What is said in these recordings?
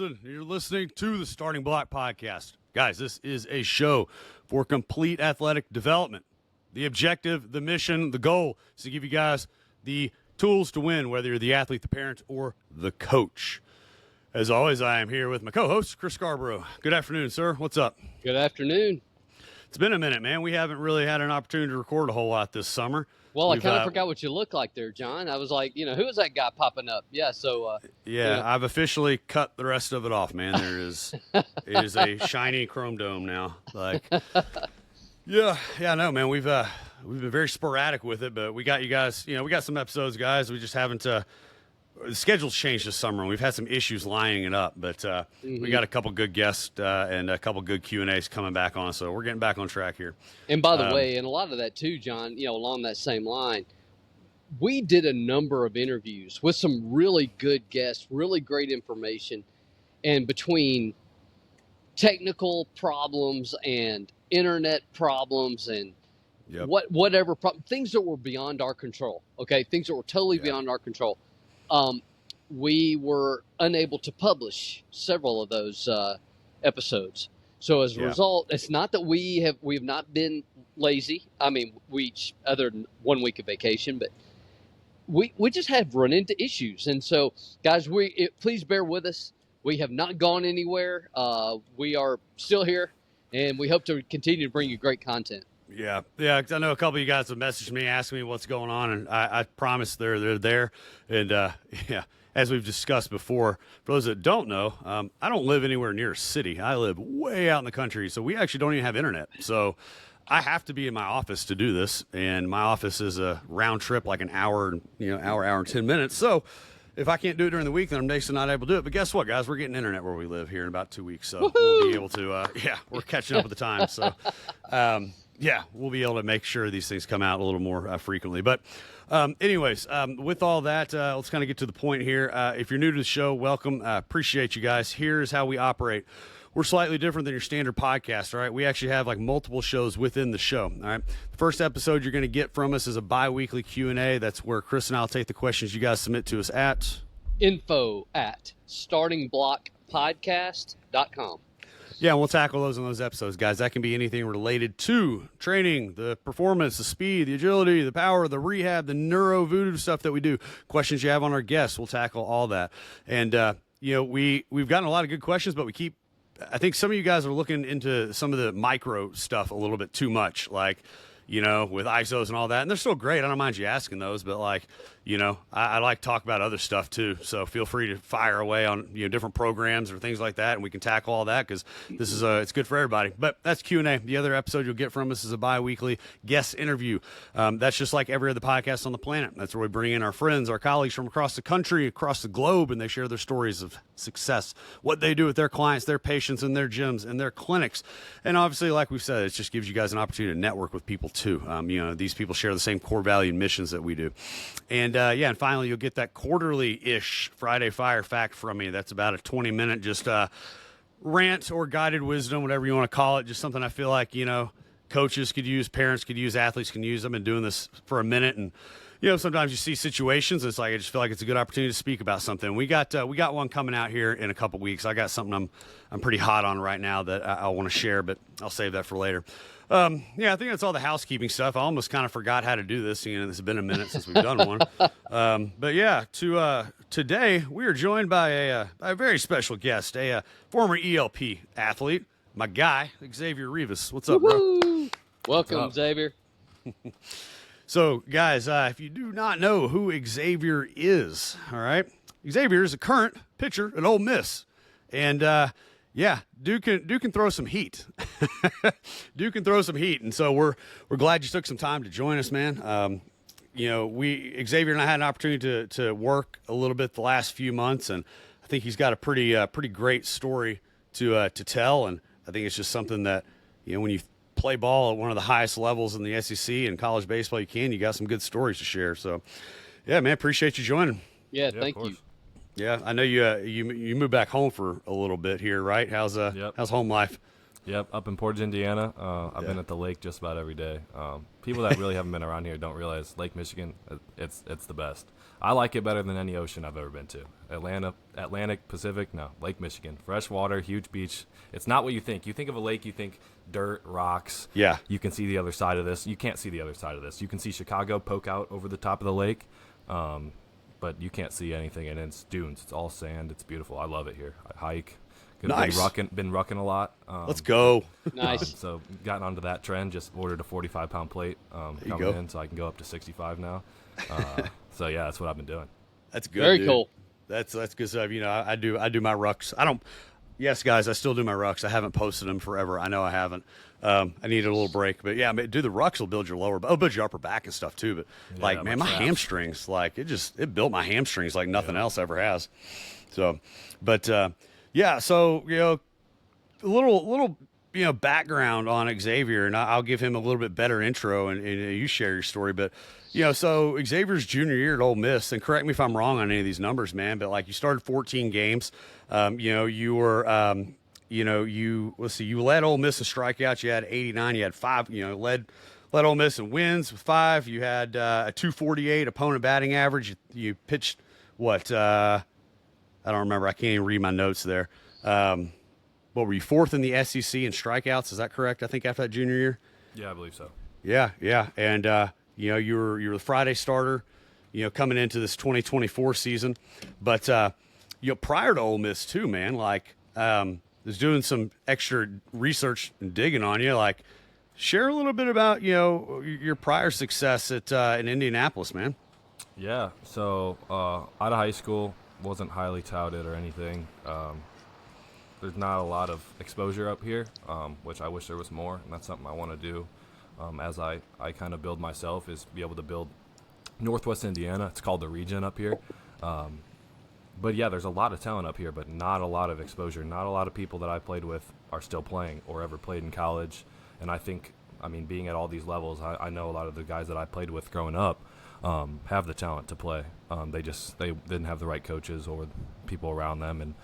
Wisconsin. You're listening to the Starting Block Podcast. Guys, this is a show for complete athletic development. The objective, the mission, the goal is to give you guys the tools to win, whether you're the athlete, the parent, or the coach. As always, I am here with my co-host, Chris Scarborough. Good afternoon, sir. What's up? Good afternoon. It's been a minute, man. We haven't really had an opportunity to record a whole lot this summer. Well, I kind of forgot what you look like there, John. I was like, who is that guy popping up? Yeah, so. I've officially cut the rest of it off, man. It is a shiny chrome dome now. No, man. We've been very sporadic with it, but we got you guys. We got some episodes, guys. We just haven't. The schedule's changed this summer, and we've had some issues lining it up. But we got a couple good guests and a couple good Q&As coming back on, so we're getting back on track here. And by the way, and a lot of that too, John. Along that same line, we did a number of interviews with some really good guests, really great information, and between technical problems and internet problems and whatever things that were beyond our control. Okay, things that were totally beyond our control. We were unable to publish several of those episodes. So as a result, it's not that we've not been lazy. I mean, other than 1 week of vacation, but we just have run into issues. And so, guys, please bear with us. We have not gone anywhere. We are still here, and we hope to continue to bring you great content. Yeah. 'Cause I know a couple of you guys have messaged me, asking me what's going on, and I promise they're there. And as we've discussed before, for those that don't know, I don't live anywhere near a city. I live way out in the country, so we actually don't even have internet. So I have to be in my office to do this, and my office is a round trip, like an hour and 10 minutes. So if I can't do it during the week, then I'm basically not able to do it. But guess what, guys? We're getting internet where we live here in about 2 weeks, so we'll be able to. We're catching up with the times. So. We'll be able to make sure these things come out a little more frequently. But anyways, with all that, let's kind of get to the point here. If you're new to the show, welcome. Appreciate you guys. Here's how we operate. We're slightly different than your standard podcast, all right? We actually have multiple shows within the show, all right? The first episode you're going to get from us is a bi-weekly Q&A. That's where Chris and I will take the questions you guys submit to us at info@startingblockpodcast.com. Yeah, and we'll tackle those in those episodes, guys. That can be anything related to training, the performance, the speed, the agility, the power, the rehab, the neuro voodoo stuff that we do. Questions you have on our guests, we'll tackle all that. And, we've gotten a lot of good questions, but I think some of you guys are looking into some of the micro stuff a little bit too much, with ISOs and all that. And they're still great. I don't mind you asking those, but I like to talk about other stuff too. So feel free to fire away on, different programs or things like that. And we can tackle all that because this is it's good for everybody. But that's Q&A. The other episode you'll get from us is a bi-weekly guest interview. That's just like every other podcast on the planet. That's where we bring in our friends, our colleagues from across the country, across the globe, and they share their stories of success, what they do with their clients, their patients, and their gyms and their clinics. And obviously, like we've said, it just gives you guys an opportunity to network with people too. These people share the same core value and missions that we do. And and finally, you'll get that quarterly-ish Friday Fire Fact from me. That's about a 20-minute just rant or guided wisdom, whatever you want to call it. Just something I feel like, coaches could use, parents could use, athletes can use. I've been doing this for a minute, and sometimes you see situations. It's like I just feel like it's a good opportunity to speak about something. We got one coming out here in a couple weeks. I got something I'm pretty hot on right now that I want to share, but I'll save that for later. I think that's all the housekeeping stuff. I almost kind of forgot how to do this. It's been a minute since we've done one. Today we are joined by a very special guest, a former ELP athlete, my guy, Xavier Rivas. What's up, bro? Welcome, Xavier. So, guys, if you do not know who Xavier is, all right, Xavier is a current pitcher at Ole Miss. And, Duke can throw some heat. Duke can throw some heat. And so we're glad you took some time to join us, man. Xavier and I had an opportunity to work a little bit the last few months, and I think he's got a pretty great story to tell. And I think it's just something that, when you play ball at one of the highest levels in the SEC and college baseball you got some good stories to share. So, yeah, man, appreciate you joining. Yeah, thank you. Yeah, I know you moved back home for a little bit here, right? How's home life? Yep, up in Portage, Indiana. I've been at the lake just about every day. People that really haven't been around here don't realize Lake Michigan, it's the best. I like it better than any ocean I've ever been to. Atlantic, Pacific, no. Lake Michigan. Fresh water, huge beach. It's not what you think. You think of a lake, you think dirt, rocks. Yeah. You can see the other side of this. You can't see the other side of this. You can see Chicago poke out over the top of the lake, but you can't see anything, and it's dunes. It's all sand. It's beautiful. I love it here. I hike. Nice. Been rucking a lot. Let's go. Nice. So gotten onto that trend. Just ordered a 45-pound plate coming in, so I can go up to 65 now. So yeah, that's what I've been doing. That's good. Very dude. cool. That's good stuff. You know, I do my rucks. I don't. Yes, guys, I still do my rucks. I haven't posted them forever. I know I haven't. I need a little break, but yeah, do the rucks will build your lower, build your upper back and stuff too. But like, man, my hamstrings, like it built my hamstrings like nothing else ever has. So, but yeah, so you know, a little background on Xavier, and I'll give him a little bit better intro, and you share your story. But so Xavier's junior year at Ole Miss, and correct me if I'm wrong on any of these numbers, man, but like you started 14 games. You were you led Ole Miss in strikeouts. You had 89. You had 5. Led Ole Miss in wins with 5. You had a 248 opponent batting average. You pitched what? I don't remember. I can't even read my notes there. What were you, 4th in the SEC in strikeouts? Is that correct? I think after that junior year. Yeah, I believe so. Yeah, and you were the Friday starter, coming into this 2024 season. But prior to Ole Miss too, man, like was doing some extra research and digging on you. Like, share a little bit about your prior success at in Indianapolis, man. Yeah, so out of high school, wasn't highly touted or anything. There's not a lot of exposure up here, which I wish there was more, and that's something I want to do as I kind of build myself, is be able to build Northwest Indiana. It's called the region up here. But yeah, there's a lot of talent up here, but not a lot of exposure. Not a lot of people that I played with are still playing or ever played in college. And I think, being at all these levels, I know a lot of the guys that I played with growing up have the talent to play. They didn't have the right coaches or people around them, and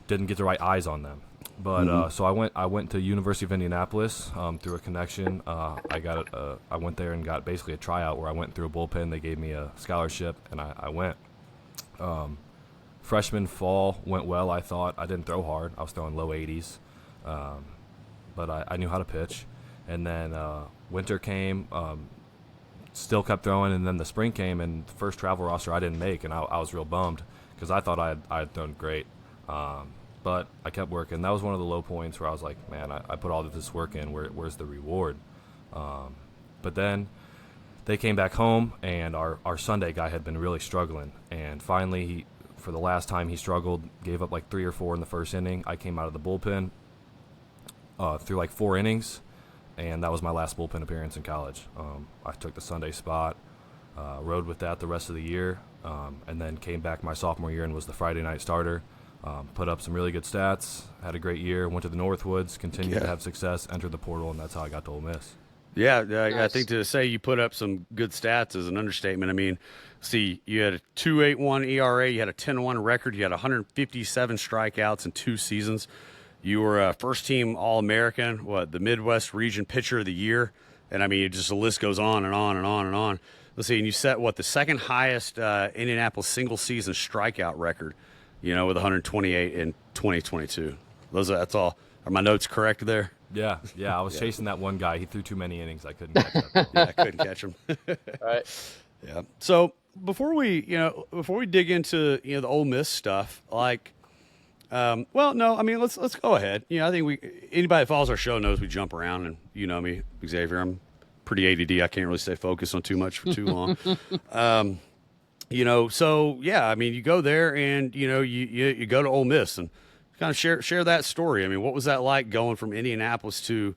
didn't get the right eyes on them. But so I went to University of Indianapolis through a connection. I went there and got basically a tryout where I went through a bullpen. They gave me a scholarship, and I went. Freshman fall went well, I thought. I didn't throw hard. I was throwing low 80s. But I knew how to pitch. And then winter came, still kept throwing, and then the spring came, and the first travel roster I didn't make, and I was real bummed because I thought I had done great. But I kept working. That was one of the low points where I was like, man, I put all of this work in. Where's the reward? But then they came back home, and our Sunday guy had been really struggling. And finally, for the last time he struggled, gave up like 3 or 4 in the first inning. I came out of the bullpen through like 4 innings, and that was my last bullpen appearance in college. I took the Sunday spot, rode with that the rest of the year, and then came back my sophomore year and was the Friday night starter. Put up some really good stats, had a great year, went to the Northwoods, continued to have success, entered the portal, and that's how I got to Ole Miss. Yeah, Nice. I think to say you put up some good stats is an understatement. See, you had a 2.81 ERA, you had a 10-1 record, you had 157 strikeouts in 2 seasons. You were a first-team All-American, the Midwest Region Pitcher of the Year, and the list goes on and on and on and on. Let's see, and you set the second highest Indianapolis single-season strikeout record, with 128 in 2022. That's all. Are my notes correct there? Yeah, I was chasing that one guy. He threw too many innings. I couldn't catch him. Yeah, I couldn't catch him. All right. Yeah. So before we dig into the Ole Miss stuff, let's go ahead. I think anybody that follows our show knows we jump around, and you know me, Xavier. I'm pretty ADD. I can't really stay focused on too much for too long. So yeah, you go there and you go to Ole Miss and kind of share that story. What was that like going from Indianapolis to,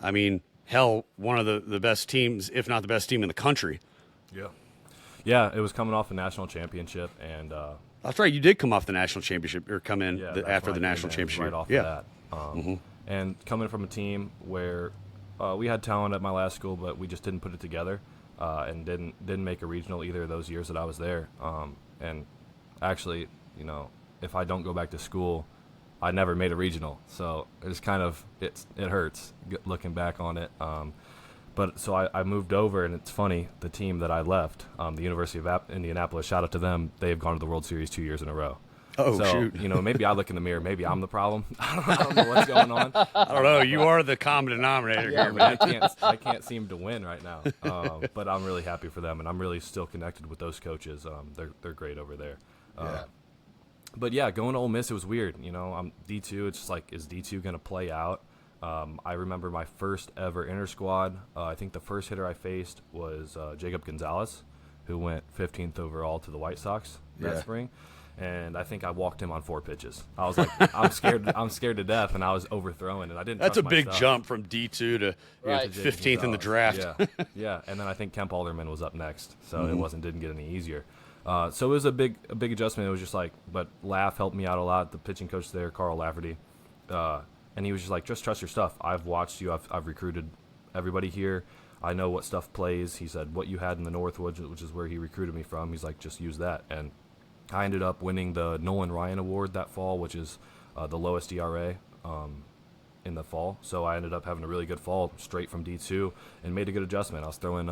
one of the best teams, if not the best team in the country? Yeah, it was coming off a national championship, and that's right. You did come off the national championship, or come in after the national championship. Right off of that. And coming from a team where we had talent at my last school, but we just didn't put it together, and didn't make a regional either of those years that I was there. And actually, if I don't go back to school, I never made a regional, so it's kind of it hurts looking back on it. But so I moved over, and it's funny, the team that I left, the University of Indianapolis, shout out to them. They have gone to the World Series 2 years in a row. Oh, so, shoot. Maybe I look in the mirror. Maybe I'm the problem. I don't know what's going on. I don't know. You are the common denominator here, man. I can't seem to win right now. But I'm really happy for them, and I'm really still connected with those coaches. They're great over there. But yeah, going to Ole Miss, it was weird. I'm D2. It's just like, is D2 going to play out? I remember my first ever inter-squad. I think the first hitter I faced was Jacob Gonzalez, who went 15th overall to the White Sox that spring. And I think I walked him on 4 pitches. I was like, I'm scared to death, and I was overthrowing, and I didn't. That's a trust big myself. jump from D2 to Right. 15th in the draft. Yeah. And then I think Kemp Alderman was up next, so it didn't get any easier. So it was a big adjustment. It was just like, but Laugh helped me out a lot. The pitching coach there, Carl Lafferty, and he was just like, just trust your stuff. I've watched you. I've recruited everybody here. I know what stuff plays. He said what you had in the Northwoods, which is where he recruited me from. He's like, just use that. And I ended up winning the Nolan Ryan Award that fall, which is the lowest ERA in the fall. So I ended up having a really good fall straight from D2 and made a good adjustment. I was throwing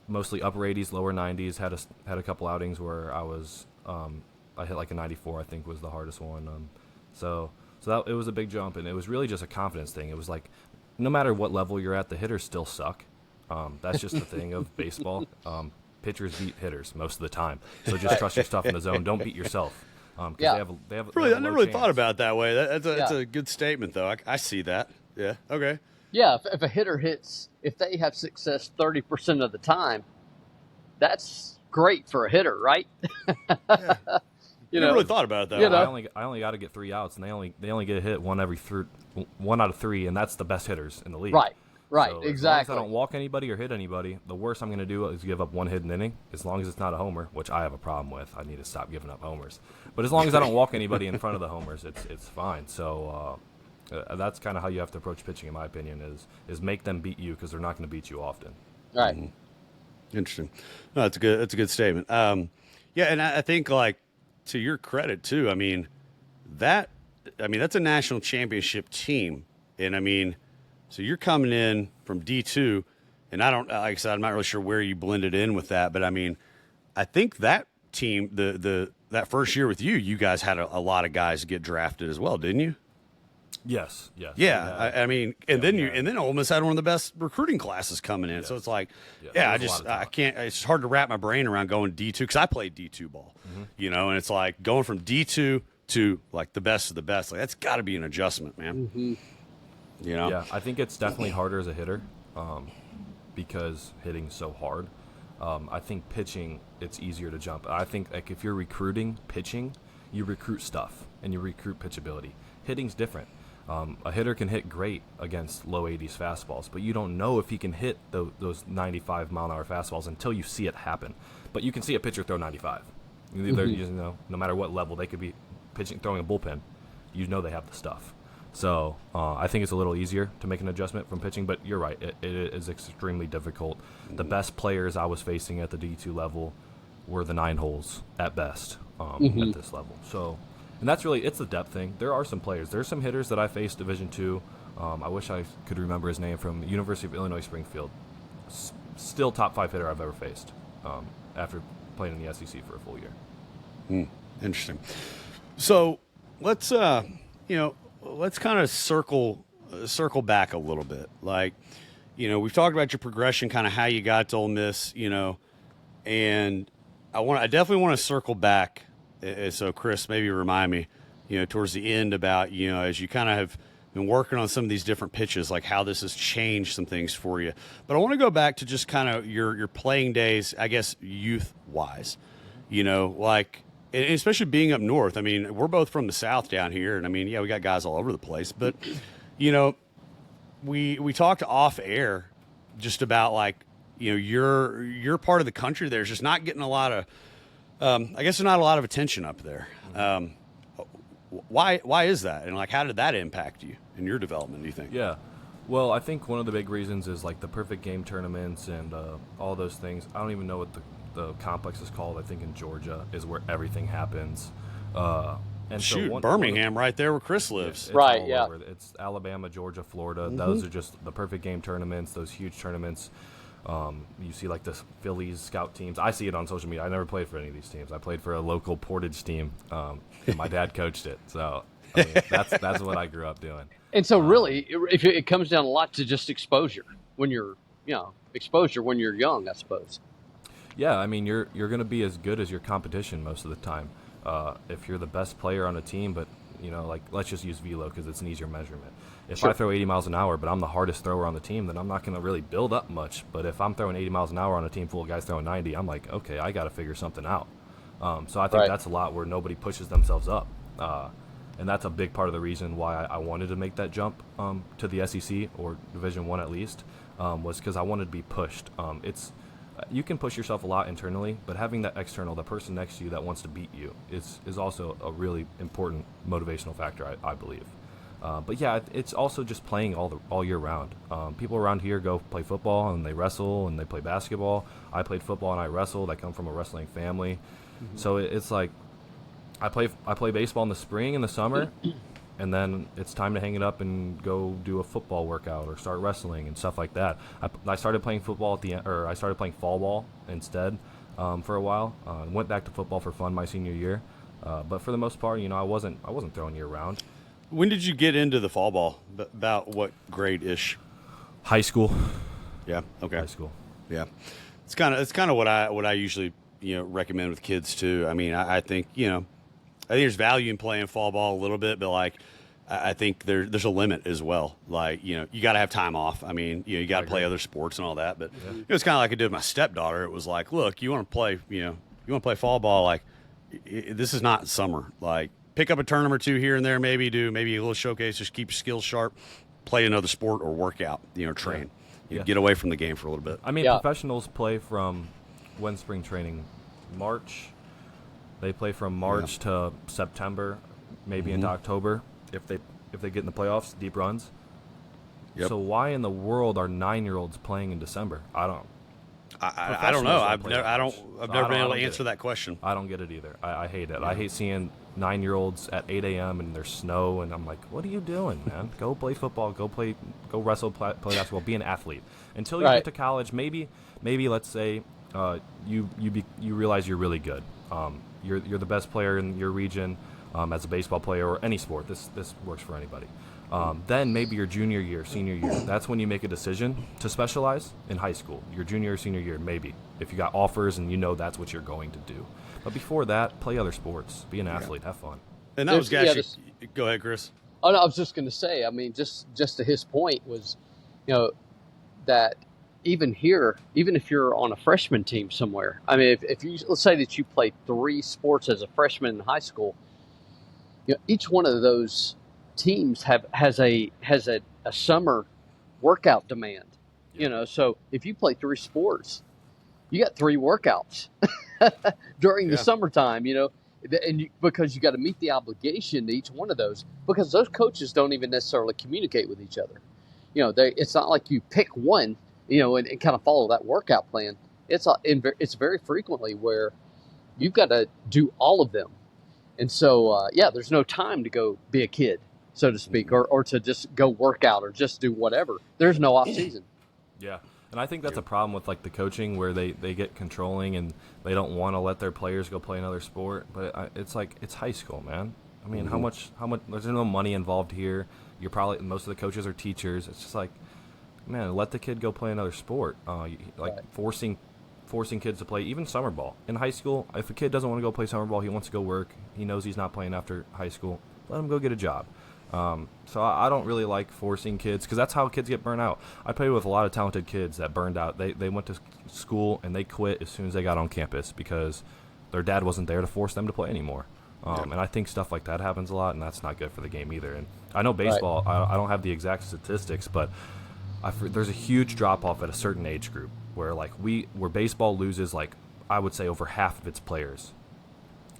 mostly upper 80s, lower 90s. Had a couple outings where I was I hit like a 94, I think was the hardest one. So that it was a big jump, and it was really just a confidence thing. It was like, no matter what level you're at, the hitters still suck. That's just the thing of baseball. Pitchers beat hitters most of the time. So just trust your stuff in the zone. Don't beat yourself. They have Really, I a never low really chance. thought about it that way. That's a good statement, though. I see that. Yeah. Okay. Yeah, if a hitter hits, if they have success 30% of the time, that's great for a hitter, right? Never really thought about it that you way. know. I only got to get 3 outs, and they only get hit one out of 3, and that's the best hitters in the league. Right, So exactly. As long as I don't walk anybody or hit anybody, the worst I'm going to do is give up 1 hidden inning, as long as it's not a homer, which I have a problem with. I need to stop giving up homers. But as long as I don't walk anybody in front of the homers, it's fine. So that's kind of how you have to approach pitching, in my opinion, is make them beat you, because they're not going to beat you often. Right. Interesting. No, that's a good statement. Yeah, and I think, like, to your credit too, that's a national championship team, and so you're coming in from D2, and I don't, like I said, I'm not really sure where you blended in with that, but I think that team, that first year with you guys had a lot of guys get drafted as well, didn't you? Yes. Yeah, and then Ole Miss had one of the best recruiting classes coming in. Yes. So it's like, there was a lot of I talent. can't. It's hard to wrap my brain around going D2, because I played D2 ball, and it's like going from D2 to like the best of the best. Like, that's got to be an adjustment, man. Yeah, I think it's definitely harder as a hitter because hitting's so hard. I think pitching, it's easier to jump. I think, like, if you're recruiting pitching, you recruit stuff and you recruit pitchability. Hitting's different. A hitter can hit great against low 80s fastballs, but you don't know if he can hit those 95-mile-an-hour fastballs until you see it happen. But you can see a pitcher throw 95. No matter what level, they could be throwing a bullpen. They have the stuff. So I think it's a little easier to make an adjustment from pitching, but you're right. It is extremely difficult. The best players I was facing at the D2 level were the 9 holes at best at this level. So, and that's really, it's the depth thing. There are some players. There's some hitters that I faced Division II. I wish I could remember his name, from University of Illinois Springfield. Still top 5 hitter I've ever faced after playing in the SEC for a full year. Interesting. So let's kind of circle back a little bit. Like, we've talked about your progression, kind of how you got to Ole Miss, and I definitely want to circle back. So Chris, maybe remind me, towards the end about, as you kind of have been working on some of these different pitches, like how this has changed some things for you. But I want to go back to just kind of your playing days, I guess, youth wise, like, and especially being up north. We're both from the South down here, and we got guys all over the place. But, we talked off air just about, like, your part of the country there's just not getting a lot of, I guess there's not a lot of attention up there. Why is that? And, like, how did that impact you in your development, do you think? Yeah. Well, I think one of the big reasons is, like, the perfect game tournaments and all those things. I don't even know what the complex is called. I think in Georgia is where everything happens. And Shoot, so Birmingham right there where Chris lives. It's Right, all yeah. over. It's Alabama, Georgia, Florida. Those are just the perfect game tournaments, those huge tournaments. You see like the Phillies scout teams. I see it on social media. I never played for any of these teams. I played for a local Portage team, and my dad coached it. So I mean, that's what I grew up doing. And so really, if it comes down a lot to just exposure when you're, exposure when you're young, I suppose. Yeah, I mean, you're going to be as good as your competition most of the time. If you're the best player on a team, but like let's just use velo because it's an easier measurement. If Sure. I throw 80 miles an hour, but I'm the hardest thrower on the team, then I'm not going to really build up much. But if I'm throwing 80 miles an hour on a team full of guys throwing 90, I'm like, okay, I got to figure something out. So I think Right. that's a lot where nobody pushes themselves up. And that's a big part of the reason why I wanted to make that jump to the SEC or Division I at least, was because I wanted to be pushed. You can push yourself a lot internally, but having that external, the person next to you that wants to beat you, is also a really important motivational factor, I believe. But yeah, it's also just playing all year round. People around here go play football and they wrestle and they play basketball. I played football and I wrestled. I come from a wrestling family, so it's like I play baseball in the spring and the summer, and then it's time to hang it up and go do a football workout or start wrestling and stuff like that. I started playing football I started playing fall ball instead for a while. Went back to football for fun my senior year, but for the most part, I wasn't throwing year round. When did you get into the fall ball? About what grade-ish? High school. Yeah. Okay. High school. Yeah. It's kind of what I usually recommend with kids too. I mean, I think I think there's value in playing fall ball a little bit, but like I think there's a limit as well. Like you got to have time off. I mean, you got to play other sports and all that. But it's kind of like I did with my stepdaughter. It was like, look, you want to play, you want to play fall ball. Like this is not summer. Like pick up a tournament or two here and there. Maybe a little showcase. Just keep your skills sharp. Play another sport or work out. Train. Yeah. Get away from the game for a little bit. I mean, Yeah. professionals play from when spring training? March. They play from March to September, maybe into October if they get in the playoffs, deep runs. Yep. So why in the world are 9-year-olds playing in December? I don't know. I've play never that much. I've So never I been able don't to get answer it. that question. I don't get it either. I hate it. I hate seeing 9-year-olds at 8 a.m. and there's snow, and I'm like, what are you doing, man? Go play football. Go wrestle, play basketball. Be an athlete. Until you Right. get to college, maybe let's say you realize you're really good. You're the best player in your region as a baseball player or any sport. This works for anybody. Then maybe your junior year, senior year, that's when you make a decision to specialize in high school. Your junior or senior year, maybe, if you got offers and that's what you're going to do. But before that, play other sports. Be an athlete. Have fun. And that was There's- actually go ahead, Chris. Oh, no, I was just going to say, I mean, just to his point was, that even here, even if you're on a freshman team somewhere, I mean, if you, let's say that you play 3 sports as a freshman in high school, each one of those teams has a summer workout demand, so if you play 3 sports, you got 3 workouts during the summertime, because you got to meet the obligation to each one of those, because those coaches don't even necessarily communicate with each other. It's not like you pick one, and kind of follow that workout plan. It's very frequently where you've got to do all of them. And so, there's no time to go be a kid, so to speak, or to just go work out or just do whatever. There's no off season. Yeah. And I think that's a problem with like the coaching where they get controlling and they don't want to let their players go play another sport. But it's like, it's high school, man. I mean, how much, there's no money involved here. Most of the coaches are teachers. It's just like, man, let the kid go play another sport. Forcing kids to play even summer ball. In high school, if a kid doesn't want to go play summer ball, he wants to go work. He knows he's not playing after high school. Let him go get a job. So I don't really like forcing kids because that's how kids get burnt out. I played with a lot of talented kids that burned out. They went to school and they quit as soon as they got on campus because their dad wasn't there to force them to play anymore. And I think stuff like that happens a lot, and that's not good for the game either. And I know baseball, I don't have the exact statistics, but there's a huge drop-off at a certain age group where where baseball loses, I would say over half of its players.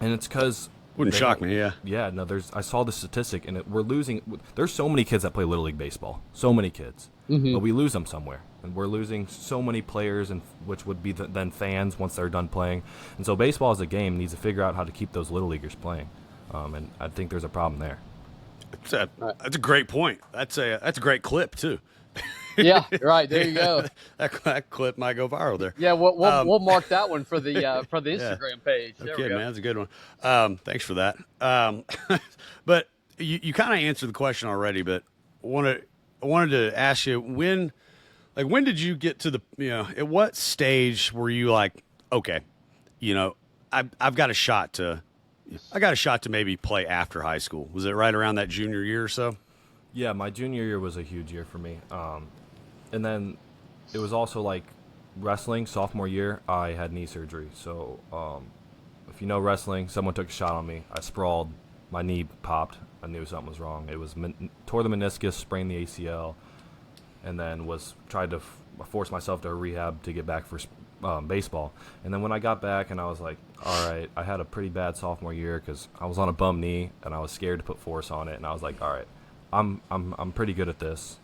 And it's because... Wouldn't shock me, yeah. Yeah, no, I saw the statistic, and we're losing... There's so many kids that play Little League Baseball. So many kids. Mm-hmm. But we lose them somewhere. And we're losing so many players, and which would be then fans once they're done playing. And so baseball as a game needs to figure out how to keep those Little Leaguers playing. And I think there's a problem there. That's a great point. That's a great clip too. Yeah, right. There you go. that clip might go viral there. Yeah, we'll mark that one for the Instagram page. There we Okay, go. man, that's a good one. Thanks for that. But you kind of answered the question already. But I wanted to ask you when did you get to the at what stage were you like, okay, I've got a shot to maybe play after high school? Was it right around that junior year or so? Yeah, my junior year was a huge year for me. And then it was also like wrestling. Sophomore year, I had knee surgery. So if you know wrestling, someone took a shot on me. I sprawled. My knee popped. I knew something was wrong. It was tore the meniscus, sprained the ACL, and then tried to force myself to rehab to get back for baseball. And then when I got back, and I was like, all right, I had a pretty bad sophomore year because I was on a bum knee and I was scared to put force on it. And I was like, all right, I'm pretty good at this.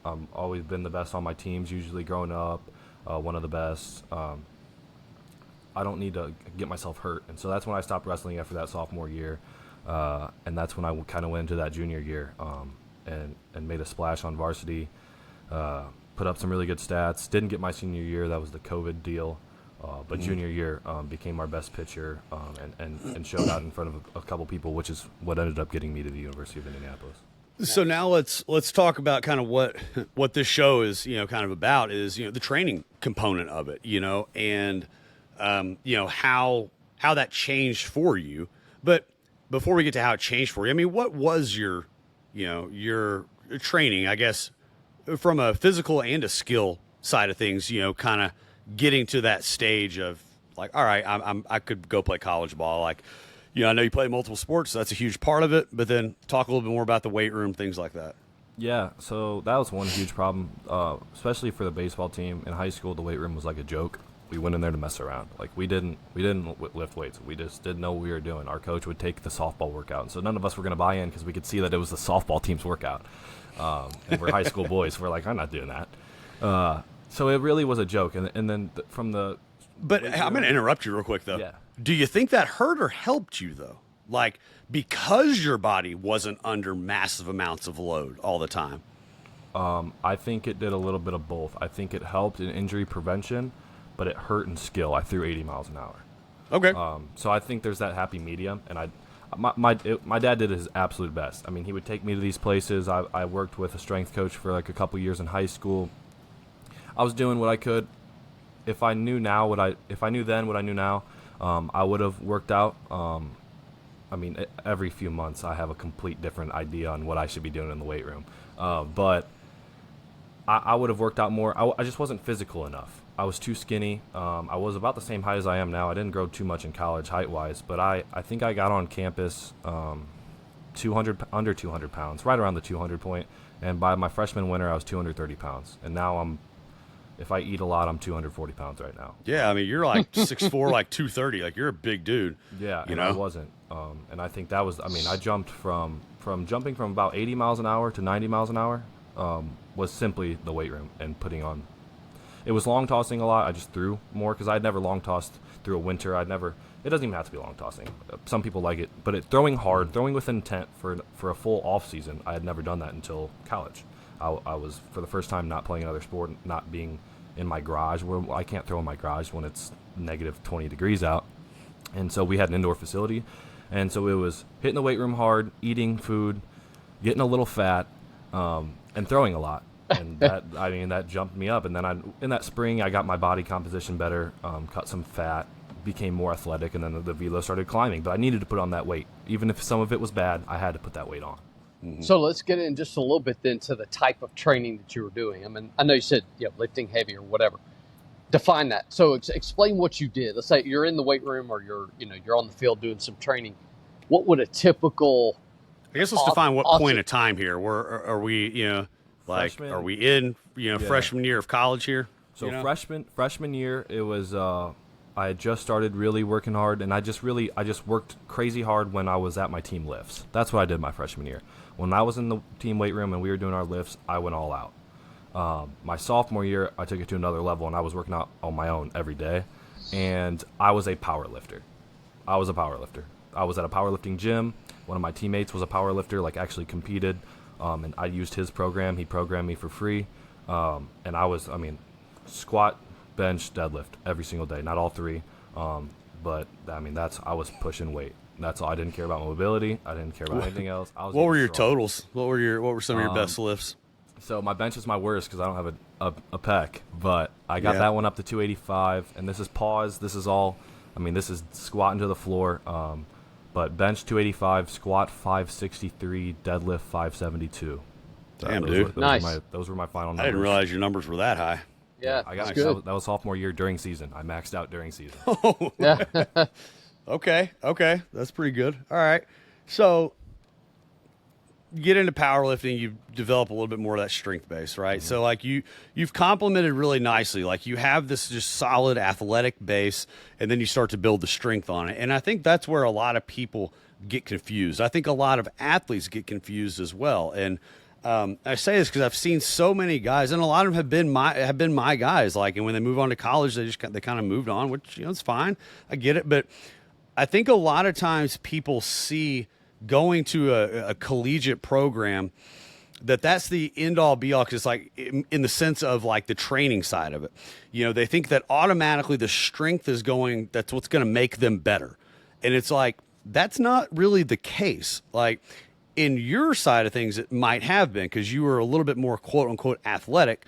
I've always been the best on my teams, usually growing up, one of the best. I don't need to get myself hurt. And so that's when I stopped wrestling after that sophomore year. And that's when I kind of went into that junior year and made a splash on varsity, put up some really good stats. Didn't get my senior year. That was the COVID deal. But junior year became our best pitcher and showed out in front of a couple people, which is what ended up getting me to the University of Indianapolis. So now let's talk about kind of what this show is, kind of about is, the training component of it, and how that changed for you. But before we get to how it changed for you, I mean, what was your training, I guess, from a physical and a skill side of things, kind of getting to that stage of like, all right, I could go play college ball. Like, I know you play multiple sports, so that's a huge part of it, but then talk a little bit more about the weight room, things like that. Yeah, so that was one huge problem, especially for the baseball team. In high school, the weight room was like a joke. We went in there to mess around. Like, we didn't lift weights. We just didn't know what we were doing. Our coach would take the softball workout, and so none of us were going to buy in because we could see that it was the softball team's workout. And we're high school boys. We're like, I'm not doing that. So it really was a joke. And then from the... But I'm going to interrupt you real quick, though. Yeah. Do you think that hurt or helped you, though? Like, because your body wasn't under massive amounts of load all the time? I think it did a little bit of both. I think it helped in injury prevention, but it hurt in skill. I threw 80 miles an hour. Okay. So I think there's that happy medium, and my dad did his absolute best. I mean, he would take me to these places. I worked with a strength coach for like a couple years in high school. I was doing what I could. If I knew then what I knew now, I would have worked out. I mean, every few months I have a complete different idea on what I should be doing in the weight room. But I would have worked out more. I just wasn't physical enough. I was too skinny. I was about the same height as I am now. I didn't grow too much in college height-wise, but I think I got on campus under 200 pounds, right around the 200 point. And by my freshman winter, I was 230 pounds. And now if I eat a lot, I'm 240 pounds right now. Yeah, I mean, you're like 6'4", like 230. Like, you're a big dude. Yeah, I wasn't. And I think that was, I mean, I jumped from jumping from about 80 miles an hour to 90 miles an hour was simply the weight room and putting on. It was long tossing a lot. I just threw more because I'd never long tossed through a winter. It doesn't even have to be long tossing. Some people like it, but throwing hard, throwing with intent for a full off season, I had never done that until college. I was, for the first time, not playing another sport, not being in my garage, where I can't throw in my garage when it's negative 20 degrees out. And so we had an indoor facility. And so it was hitting the weight room hard, eating food, getting a little fat, and throwing a lot. And that jumped me up. And then in that spring, I got my body composition better, cut some fat, became more athletic, and then the velo started climbing. But I needed to put on that weight. Even if some of it was bad, I had to put that weight on. Mm-hmm. So let's get in just a little bit then to the type of training that you were doing. I mean, I know you said lifting heavy or whatever. Define that. So explain what you did. Let's say you're in the weight room or you're on the field doing some training. What would a typical? I guess let's define what point of time here. Are we Freshman? Are we in freshman year of college here? So freshman year, it was I had just started really working hard, and I just worked crazy hard when I was at my team lifts. That's what I did my freshman year. When I was in the team weight room and we were doing our lifts, I went all out. My sophomore year, I took it to another level, and I was working out on my own every day, and I was a power lifter. I was at a powerlifting gym. One of my teammates was a powerlifter, like actually competed, and I used his program. He programmed me for free, and squat, bench, deadlift every single day. Not all three, but I was pushing weight. That's all. I didn't care about mobility. I didn't care about anything else. What were your totals? What were some of your best lifts? So my bench is my worst because I don't have a pec, but I got that one up to 285, and this is pause. This is all. This is squatting to the floor. But bench 285, squat 563, deadlift 572. Damn, dude. Nice. Those were my final numbers. I didn't realize your numbers were that high. Yeah, I got good. that was sophomore year during season. I maxed out during season. Yeah. Okay, that's pretty good. All right, so you get into powerlifting, you develop a little bit more of that strength base, right? Mm-hmm. So like you've complemented really nicely. Like you have this just solid athletic base, and then you start to build the strength on it. And I think that's where a lot of people get confused. I think a lot of athletes get confused as well. And I say this because I've seen so many guys, and a lot of them have been my guys. Like, and when they move on to college, they kind of moved on, which it's fine. I get it, but I think a lot of times people see going to a collegiate program that's the end all be all, because it's like in the sense of like the training side of it. They think that automatically the strength that's what's going to make them better. And it's like, that's not really the case. Like in your side of things, it might have been because you were a little bit more quote unquote athletic,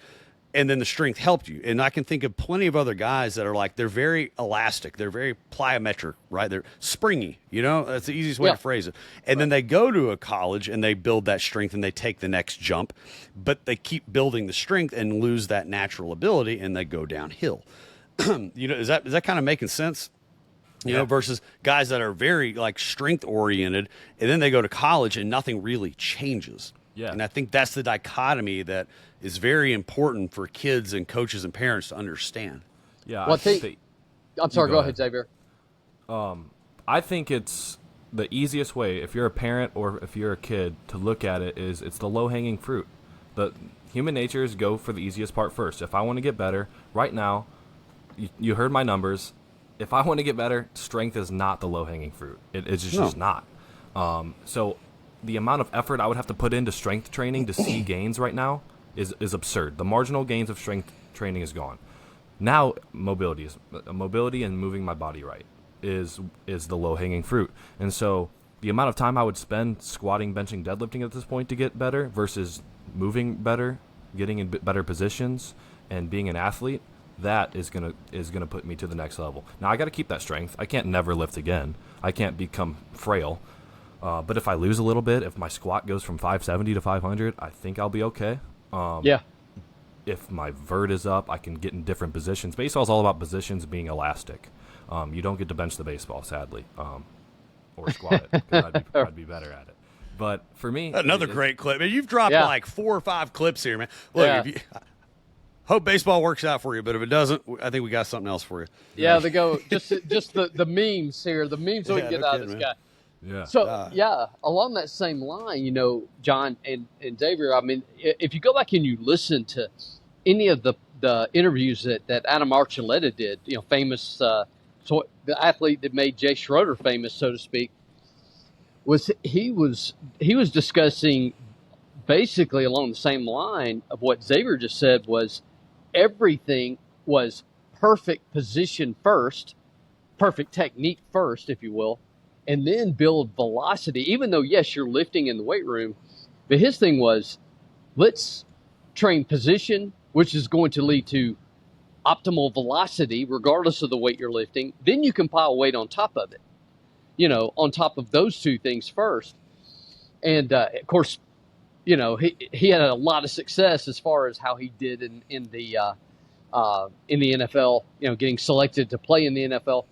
and then the strength helped you. And I can think of plenty of other guys that are like, they're very elastic. They're very plyometric, right? They're springy, that's the easiest way to phrase it. And then they go to a college and they build that strength and they take the next jump, but they keep building the strength and lose that natural ability and they go downhill. Is that kind of making sense? Versus guys that are very like strength oriented, and then they go to college and nothing really changes. Yeah. And I think that's the dichotomy that is very important for kids and coaches and parents to understand. Yeah. I'm sorry, go ahead, Xavier. I think it's the easiest way, if you're a parent or if you're a kid, to look at it is it's the low-hanging fruit. The human nature is go for the easiest part first. If I want to get better, right now, you heard my numbers. If I want to get better, strength is not the low-hanging fruit. It's just not. So the amount of effort I would have to put into strength training to see gains right now is absurd. The marginal gains of strength training is gone. Now mobility and moving my body right is the low-hanging fruit. And so the amount of time I would spend squatting, benching, deadlifting at this point to get better versus moving better, getting in better positions, and being an athlete, that is gonna put me to the next level. Now I got to keep that strength. I can't never lift again. I can't become frail. But if I lose a little bit, if my squat goes from 570 to 500, I think I'll be okay. If my vert is up, I can get in different positions. Baseball is all about positions being elastic. You don't get to bench the baseball, sadly, or squat it, because I'd be better at it. But for me, another great clip. Man, you've dropped like 4 or 5 clips here, man. Look, hope baseball works out for you, but if it doesn't, I think we got something else for you. Yeah, they go just the memes here. The memes we can get out of this guy. Yeah. So along that same line, John and Xavier, if you go back and you listen to any of the interviews that Adam Archuleta did, famous, so the athlete that made Jay Schroeder famous, so to speak, he was discussing basically along the same line of what Xavier just said. Was everything was perfect position first, perfect technique first, if you will, and then build velocity, even though, yes, you're lifting in the weight room. But his thing was, let's train position, which is going to lead to optimal velocity, regardless of the weight you're lifting. Then you can pile weight on top of it, on top of those two things first. And, of course, he had a lot of success as far as how he did in the NFL, getting selected to play in the NFL.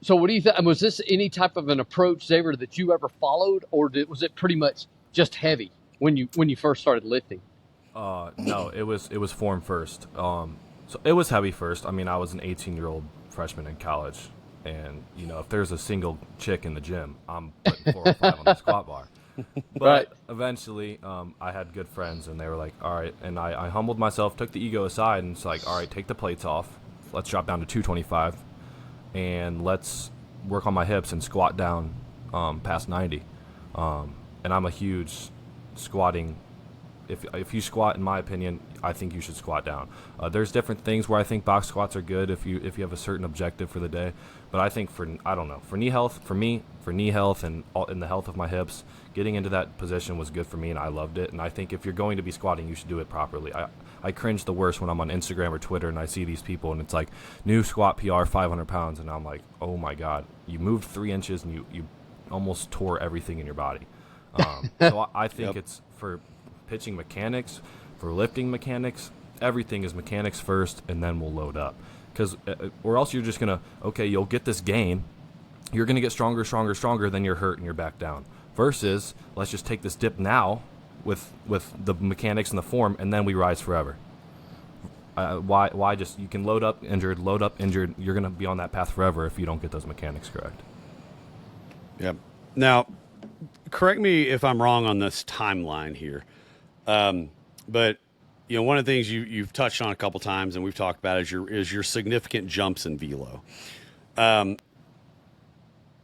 So what do you think? Was this any type of an approach, Xavier, that you ever followed, or was it pretty much just heavy when you first started lifting? No, it was form first. So it was heavy first. I was an 18-year-old freshman in college, and if there's a single chick in the gym, I'm putting 4 or 5 on the squat bar. But eventually, I had good friends, and they were like, all right. And I humbled myself, took the ego aside, and it's like, all right, take the plates off. Let's drop down to 225, and let's work on my hips and squat down past 90. And I'm a huge squatting. If you squat, in my opinion, I think you should squat down. There's different things where I think box squats are good if you have a certain objective for the day. But I think for knee health, for knee health and the health of my hips, getting into that position was good for me, and I loved it. And I think if you're going to be squatting, you should do it properly. I cringe the worst when I'm on Instagram or Twitter and I see these people and it's like new squat PR 500 pounds, and I'm like, oh my god, you moved 3 inches and you almost tore everything in your body. So I think it's for pitching mechanics, for lifting mechanics, everything is mechanics first, and then we'll load up. Because or else you're just gonna you'll get this gain, you're gonna get stronger, then you're hurt and you're back down. Versus let's just take this dip now with the mechanics and the form, and then we rise forever. Why just you can load up injured, you're gonna be on that path forever if you don't get those mechanics correct. Yep. Now, correct me if I'm wrong on this timeline here, but one of the things you've touched on a couple times and we've talked about is your significant jumps in velo.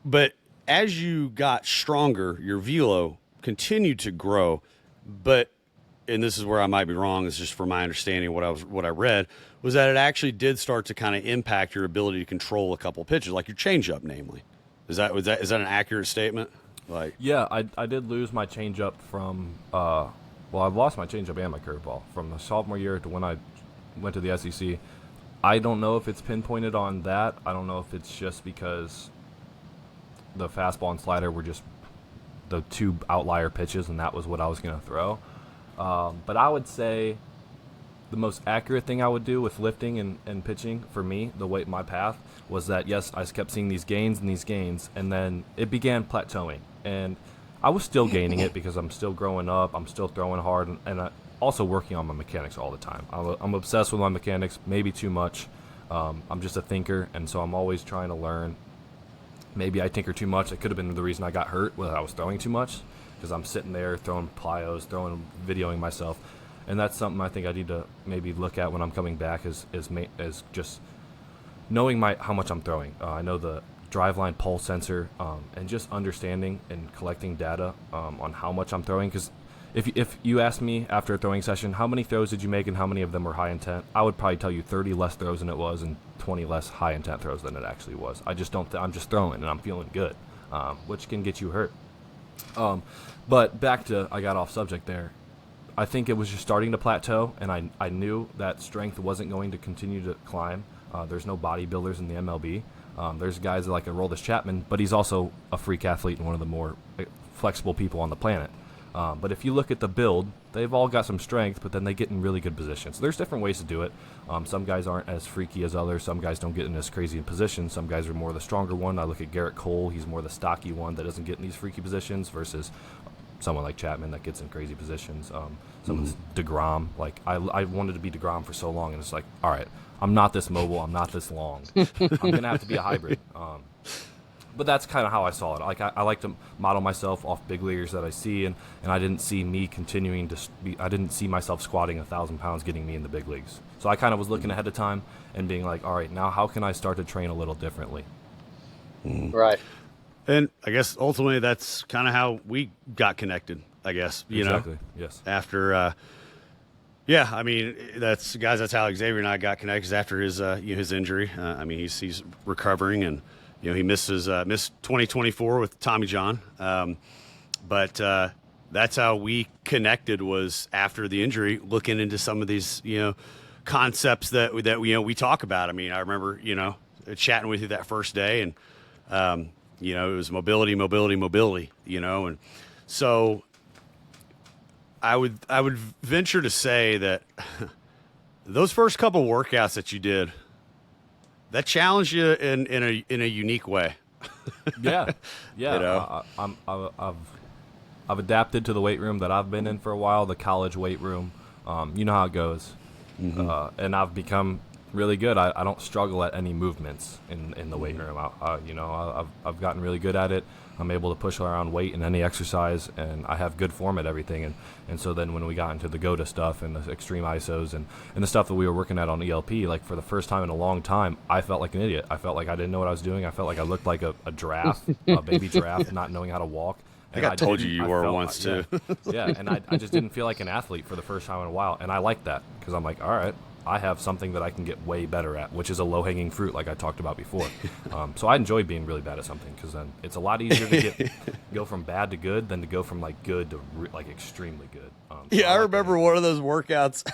But as you got stronger, your velo continued to grow, but and this is where I might be wrong, it's just from my understanding what I read was that it actually did start to kind of impact your ability to control a couple pitches, like your changeup, namely. Is that an accurate statement? Like, yeah, I did lose my changeup from I've lost my changeup and my curveball from the sophomore year to when I went to the SEC. I don't know if it's pinpointed on that. I don't know if it's just because the fastball and slider were just the two outlier pitches, and that was what I was going to throw. But I would say the most accurate thing I would do with lifting and pitching for me, my path, was that, yes, I kept seeing these gains, and then it began plateauing. And I was still gaining it because I'm still growing up, I'm still throwing hard, and I also working on my mechanics all the time. I'm obsessed with my mechanics, maybe too much. I'm just a thinker, and so I'm always trying to learn. Maybe I tinker too much. It could have been the reason I got hurt, was I was throwing too much, because I'm sitting there throwing plyos, videoing myself. And that's something I think I need to maybe look at when I'm coming back is just knowing how much I'm throwing. I know the driveline pulse sensor, and just understanding and collecting data on how much I'm throwing. Because if you ask me after a throwing session, how many throws did you make and how many of them were high intent, I would probably tell you 30 less throws than it was and 20 less high intent throws than it actually was. I just don't. I'm just throwing and I'm feeling good, which can get you hurt. But back to, I got off subject there. I think it was just starting to plateau, and I knew that strength wasn't going to continue to climb. There's no bodybuilders in the MLB. There's guys like Aroldis Chapman, but he's also a freak athlete and one of the more flexible people on the planet. But if you look at the build, they've all got some strength, but then they get in really good positions. So there's different ways to do it. Some guys aren't as freaky as others. Some guys don't get in as crazy positions. Some guys are more the stronger one. I look at Garrett Cole. He's more the stocky one that doesn't get in these freaky positions versus someone like Chapman that gets in crazy positions. Someone's DeGrom. Like, I wanted to be DeGrom for so long, and it's like, all right, I'm not this mobile. I'm not this long. I'm going to have to be a hybrid. But that's kind of how I saw it. Like, I like to model myself off big leaguers that I see, and I didn't see me continuing to I didn't see myself squatting 1,000 pounds getting me in the big leagues. So I kind of was looking ahead of time and being like, all right, now how can I start to train a little differently? Right. And I guess ultimately that's kind of how we got connected, I guess, Exactly. know? Yes. After, I mean, that's how Xavier and I got connected after his injury. I mean, he's recovering, and, he missed 2024 with Tommy John. But that's how we connected, was after the injury, looking into some of these, concepts that we talk about. I mean, I remember, chatting with you that first day, and, it was mobility, and so I would venture to say that those first couple workouts that you did, that challenged you in a unique way. Yeah. I've adapted to the weight room that I've been in for a while, the college weight room. You know how it goes. Mm-hmm. And I've become really good. I don't struggle at any movements in the weight room. I've gotten really good at it. I'm able to push around weight in any exercise, and I have good form at everything. And so then when we got into the GOTA stuff and the extreme ISOs and the stuff that we were working at on ELP, like for the first time in a long time, I felt like an idiot. I felt like I didn't know what I was doing. I felt like I looked like a giraffe, a baby giraffe, not knowing how to walk. I think I told you were once too. Yeah, and I just didn't feel like an athlete for the first time in a while, and I like that because I'm like, all right, I have something that I can get way better at, which is a low-hanging fruit like I talked about before. So I enjoy being really bad at something because then it's a lot easier to go from bad to good than to go from like good to like extremely good. I remember one of those workouts.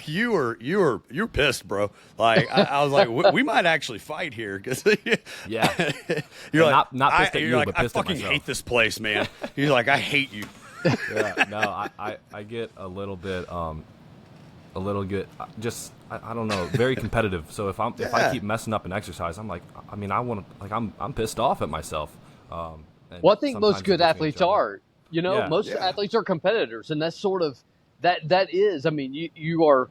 You were pissed, bro. Like I was like, we might actually fight here because yeah, you're like not pissed at you, like, but I pissed at fucking myself. hate this place, man. You're like, I hate you. Yeah, no, I get a little bit just I don't know, very competitive. So if I keep messing up an exercise, I'm like, I mean, I want to, like, I'm pissed off at myself. Well, I think most good athletes are. Most Yeah. athletes are competitors, and that's sort of that is. I mean, you're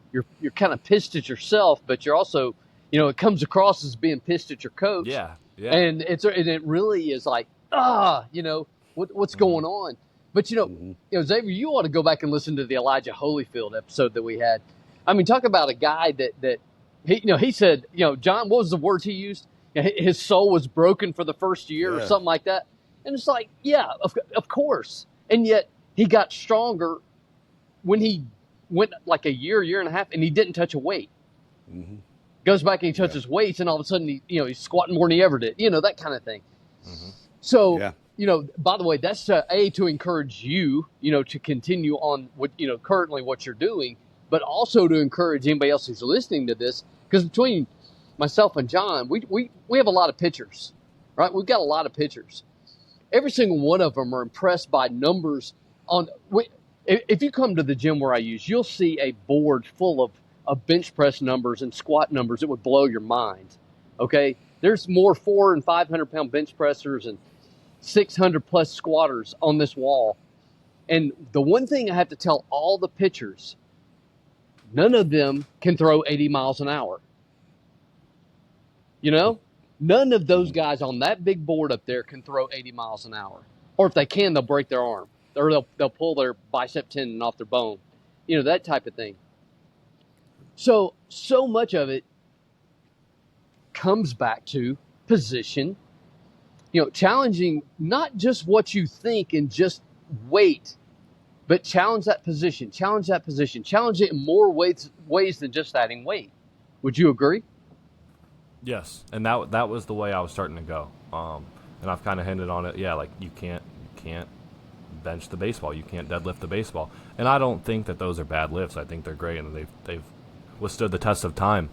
kind of pissed at yourself, but you're also, it comes across as being pissed at your coach. Yeah, yeah. And it really is like, what's going on? But Xavier, you ought to go back and listen to the Elijah Holyfield episode that we had. I mean, talk about a guy that he said, John, what was the words he used? His soul was broken for the first year or something like that. And it's like, yeah, of course. And yet he got stronger when he went like a year and a half, and he didn't touch a weight. Mm-hmm. Goes back and he touches weights, and all of a sudden he's squatting more than he ever did. That kind of thing. Mm-hmm. So, by the way, that's to encourage you, to continue on what currently what you're doing, but also to encourage anybody else who's listening to this, because between myself and John, we have a lot of pitchers, right? We've got a lot of pitchers. Every single one of them are impressed by numbers if you come to the gym where I use, you'll see a board full of bench press numbers and squat numbers that would blow your mind. Okay, there's more 400 and 500 pound bench pressers and 600 plus squatters on this wall. And the one thing I have to tell all the pitchers, none of them can throw 80 miles an hour. None of those guys on that big board up there can throw 80 miles an hour. Or if they can, they'll break their arm. Or they'll pull their bicep tendon off their bone. That type of thing. So much of it comes back to position. Challenging not just what you think and just weight, but challenge that position, challenge it in more ways than just adding weight. Would you agree? Yes, and that was the way I was starting to go. And I've kind of hinted on it. Yeah, like you can't bench the baseball, you can't deadlift the baseball, and I don't think that those are bad lifts. I think they're great, and they've withstood the test of time.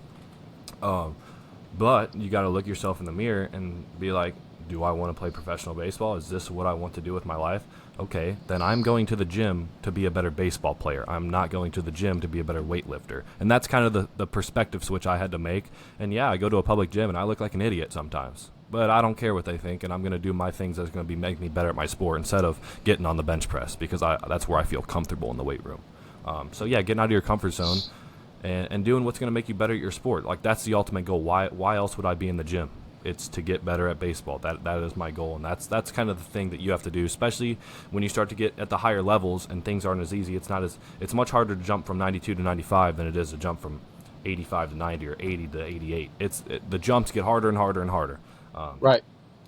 But you got to look yourself in the mirror and be like, do I want to play professional baseball? Is this what I want to do with my life? Okay, then I'm going to the gym to be a better baseball player. I'm not going to the gym to be a better weightlifter. And that's kind of the perspective switch I had to make. And yeah, I go to a public gym and I look like an idiot sometimes. But I don't care what they think, and I'm going to do my things that's going to make me better at my sport instead of getting on the bench press, because that's where I feel comfortable in the weight room. So yeah, getting out of your comfort zone and doing what's going to make you better at your sport. Like, that's the ultimate goal. Why else would I be in the gym? It's to get better at baseball. That is my goal, and that's kind of the thing that you have to do, especially when you start to get at the higher levels and things aren't as easy. It's much harder to jump from 92 to 95 than it is to jump from 85 to 90 or 80 to 88. The jumps get harder and harder and harder. Right.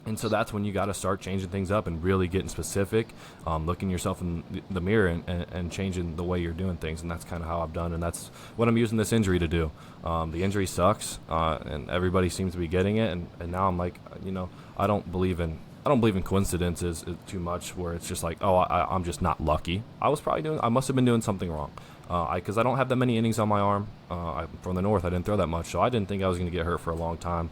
And so that's when you got to start changing things up and really getting specific, looking yourself in the mirror and changing the way you're doing things. And that's kind of how I've done, and that's what I'm using this injury to do. The injury sucks, and everybody seems to be getting it. And now I'm like, I don't believe in coincidences too much, where it's just like, I'm just not lucky. I must have been doing something wrong. Because I don't have that many innings on my arm. I'm from the north. I didn't throw that much, so I didn't think I was going to get hurt for a long time.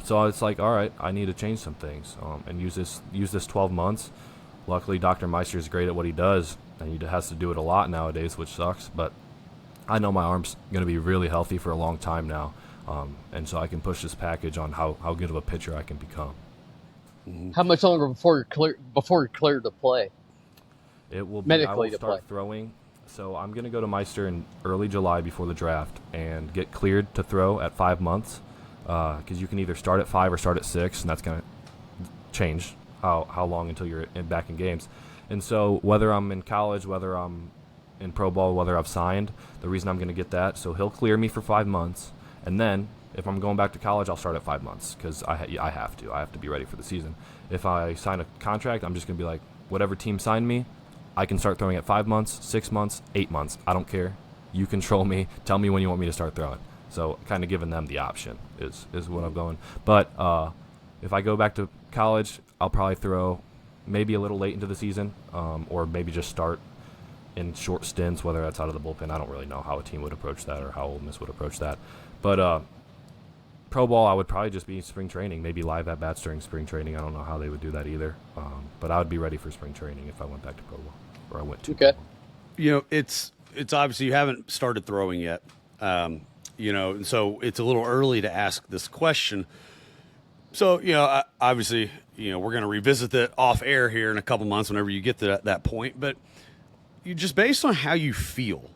So it's like, all right, I need to change some things, and use this 12 months. Luckily, Dr. Meister is great at what he does, and he has to do it a lot nowadays, which sucks. But I know my arm's going to be really healthy for a long time now, and so I can push this package on how good of a pitcher I can become. How much longer before you're cleared to play? It will be. Medically I will to start play. throwing So I'm going to go to Meister in early July before the draft and get cleared to throw at 5 months, because you can either start at 5 or start at 6, and that's going to change how long until you're back in games. And so whether I'm in college, whether I'm in pro ball, whether I've signed, the reason I'm going to get that, so he'll clear me for 5 months, and then if I'm going back to college, I'll start at 5 months because I have to be ready for the season. If I sign a contract, I'm just going to be like, whatever team signed me, I can start throwing at 5 months, 6 months, 8 months. I don't care. You control me. Tell me when you want me to start throwing. So kind of giving them the option is what I'm going. But if I go back to college, I'll probably throw maybe a little late into the season, or maybe just start in short stints, whether that's out of the bullpen. I don't really know how a team would approach that or how Ole Miss would approach that. But pro ball, I would probably just be spring training, maybe live at bats during spring training. I don't know how they would do that either. But I would be ready for spring training if I went back to pro ball, or I went to. Okay. It's obviously you haven't started throwing yet, and so it's a little early to ask this question. So, obviously, we're going to revisit that off air here in a couple months whenever you get to that point. But you just based on how you feel,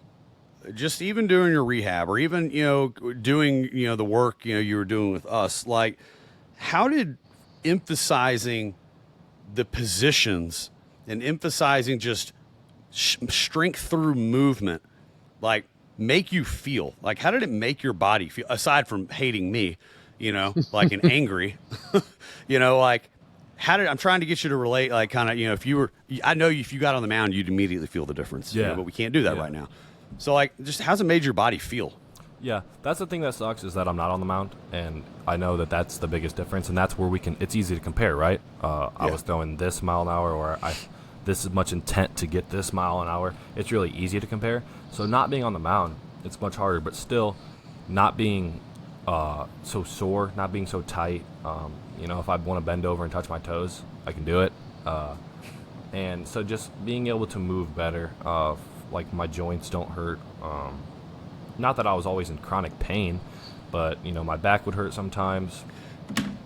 just even doing your rehab or even, doing, the work, you were doing with us, like how did emphasizing the positions and emphasizing just strength through movement, like make you feel? Like, how did it make your body feel aside from hating me, like and angry, like I'm trying to get you to relate, like kind of, if you were, I know if you got on the mound, you'd immediately feel the difference, but we can't do that right now. So like, just how's it made your body feel? Yeah, that's the thing that sucks is that I'm not on the mound, and I know that that's the biggest difference, and that's where it's easy to compare, right? I was throwing this mile an hour, or this is much intent to get this mile an hour. It's really easy to compare. So not being on the mound, it's much harder, but still not being so sore, not being so tight. If I want to bend over and touch my toes, I can do it. And so just being able to move better, like my joints don't hurt. Not that I was always in chronic pain, but, my back would hurt sometimes.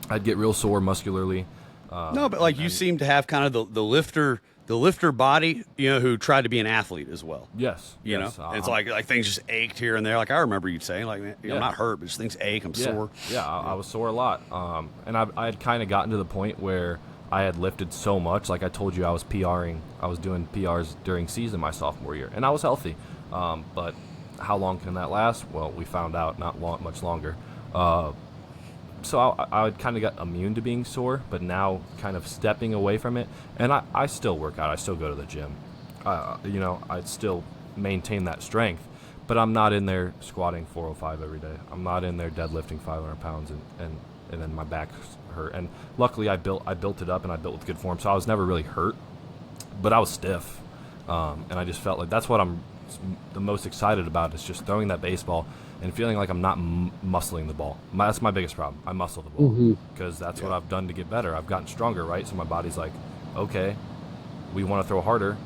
I'd get real sore muscularly. No, but like you seem to have kind of the lifter body, who tried to be an athlete as well. Yes. And it's like things just ached here and there. Like I remember you saying, like, I'm not hurt, but just things ache. I'm sore. Yeah, I was sore a lot. And I had kind of gotten to the point where I had lifted so much. Like I told you, I was PRing. I was doing PRs during season my sophomore year, and I was healthy. But how long can that last? Well, we found out much longer. So I kind of got immune to being sore, but now kind of stepping away from it. And I still work out. I still go to the gym. I still maintain that strength, but I'm not in there squatting 405 every day. I'm not in there deadlifting 500 pounds and then my back hurt. And luckily I built it up, and I built with good form, so I was never really hurt, but I was stiff. And I just felt like that's what I'm the most excited about, is just throwing that baseball and feeling like I'm not muscling the ball. That's my biggest problem. I muscle the ball because that's what I've done to get better. I've gotten stronger, right? So my body's like, okay, we want to throw harder.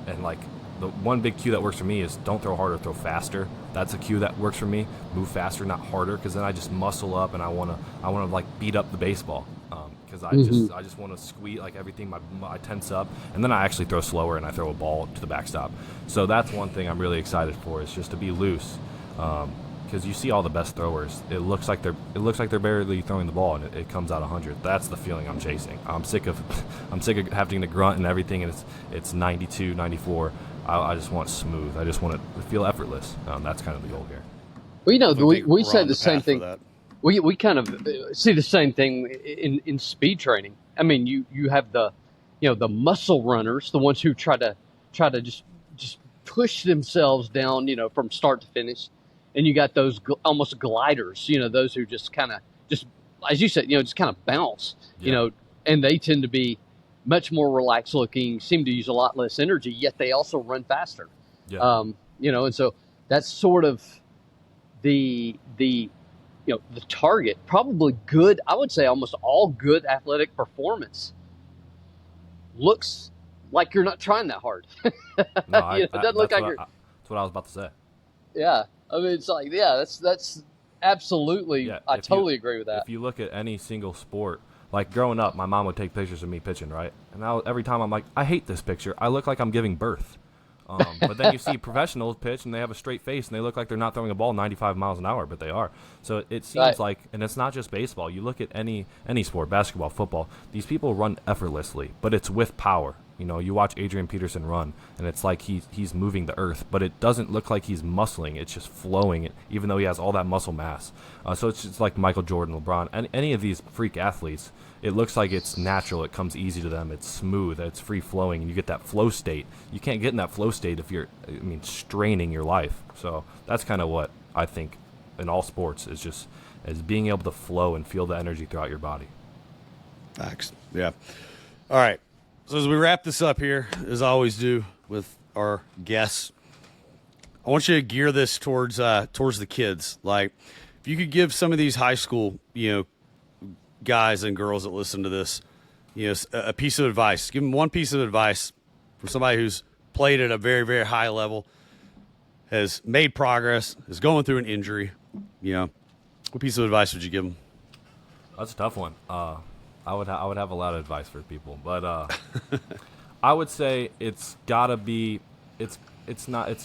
And like the one big cue that works for me is don't throw harder, throw faster. That's a cue that works for me. Move faster, not harder, because then I just muscle up and I want to like beat up the baseball. Because I just want to squeeze like everything. I tense up, and then I actually throw slower and I throw a ball to the backstop. So that's one thing I'm really excited for, is just to be loose. Because you see all the best throwers, it looks like they're barely throwing the ball, and it comes out 100. That's the feeling I'm chasing. I'm sick of having to grunt and everything, and it's 92, 94. I just want smooth. I just want it to feel effortless. That's kind of the goal here. Well, we said the same thing. We kind of see the same thing in speed training. I mean, you have the muscle runners, the ones who try to just push themselves down, from start to finish, and you got those almost gliders, those who just kind of just, as you said, just kind of bounce, and they tend to be much more relaxed looking, seem to use a lot less energy, yet they also run faster. Yeah. And so that's sort of the target. Probably good, I would say almost all good athletic performance looks like you're not trying that hard. No, it doesn't look like you're. That's what I was about to say. Yeah. I mean, it's like, that's absolutely, I totally agree with that. If you look at any single sport, like growing up, my mom would take pictures of me pitching, right? And every time I'm like, I hate this picture. I look like I'm giving birth. But then you see professionals pitch and they have a straight face and they look like they're not throwing a ball 95 miles an hour, but they are. So it seems Right. like, and it's not just baseball. You look at any sport, basketball, football, these people run effortlessly, but it's with power. You know, you watch Adrian Peterson run, and it's like he's moving the earth, but it doesn't look like he's muscling. It's just flowing, even though he has all that muscle mass. So it's just like Michael Jordan, LeBron, and any of these freak athletes. It looks like it's natural. It comes easy to them. It's smooth. It's free flowing, and you get that flow state. You can't get in that flow state if you're, straining your life. So that's kind of what I think in all sports is being able to flow and feel the energy throughout your body. Facts. Yeah. All right. So as we wrap this up here, as I always do with our guests, I want you to gear this towards the kids. Like, if you could give some of these high school, guys and girls that listen to this, a piece of advice. Give them one piece of advice from somebody who's played at a very, very high level, has made progress, is going through an injury. What piece of advice would you give them? That's a tough one. I would have a lot of advice for people, but I would say it's gotta be it's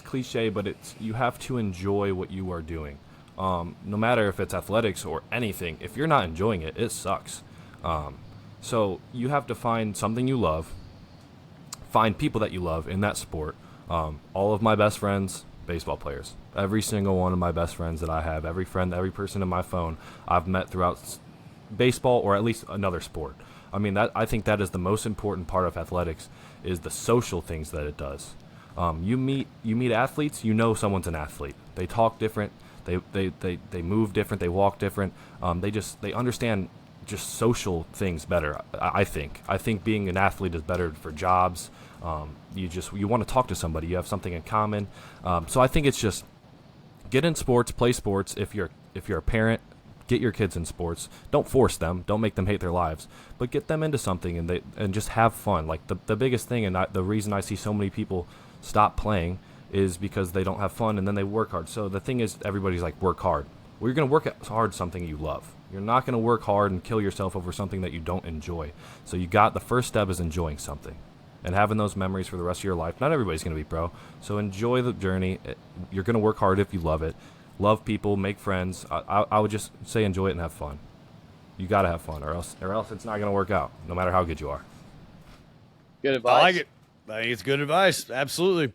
cliche, but you have to enjoy what you are doing. No matter if it's athletics or anything, if you're not enjoying it, it sucks. So you have to find something you love, find people that you love in that sport. All of my best friends, baseball players. Every single one of my best friends that I have, every person in my phone, I've met throughout baseball or at least another sport. I think that is the most important part of athletics, is the social things that it does. You meet athletes, someone's an athlete. They talk different, they move different, they walk different. They understand just social things better. I think being an athlete is better for jobs. You want to talk to somebody, you have something in common. So I think it's just get in sports, play sports. If you're a parent, get your kids in sports. Don't force them. Don't make them hate their lives. But get them into something and just have fun. Like the biggest thing, and the reason I see so many people stop playing is because they don't have fun and then they work hard. So the thing is, everybody's like, work hard. Well, you're going to work hard something you love. You're not going to work hard and kill yourself over something that you don't enjoy. So the first step is enjoying something and having those memories for the rest of your life. Not everybody's going to be pro. So enjoy the journey. You're going to work hard if you love it. Love people, make friends. I would just say enjoy it and have fun. You got to have fun, or else it's not going to work out, no matter how good you are. Good advice. I like it. I think it's good advice. Absolutely.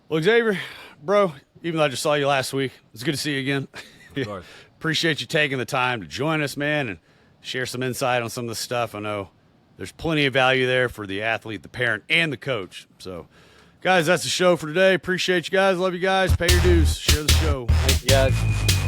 Well, Xavier, bro, even though I just saw you last week, it's good to see you again. Of course. Appreciate you taking the time to join us, man, and share some insight on some of this stuff. I know there's plenty of value there for the athlete, the parent, and the coach. So, guys, that's the show for today. Appreciate you guys. Love you guys. Pay your dues. Share the show. Thank you, guys.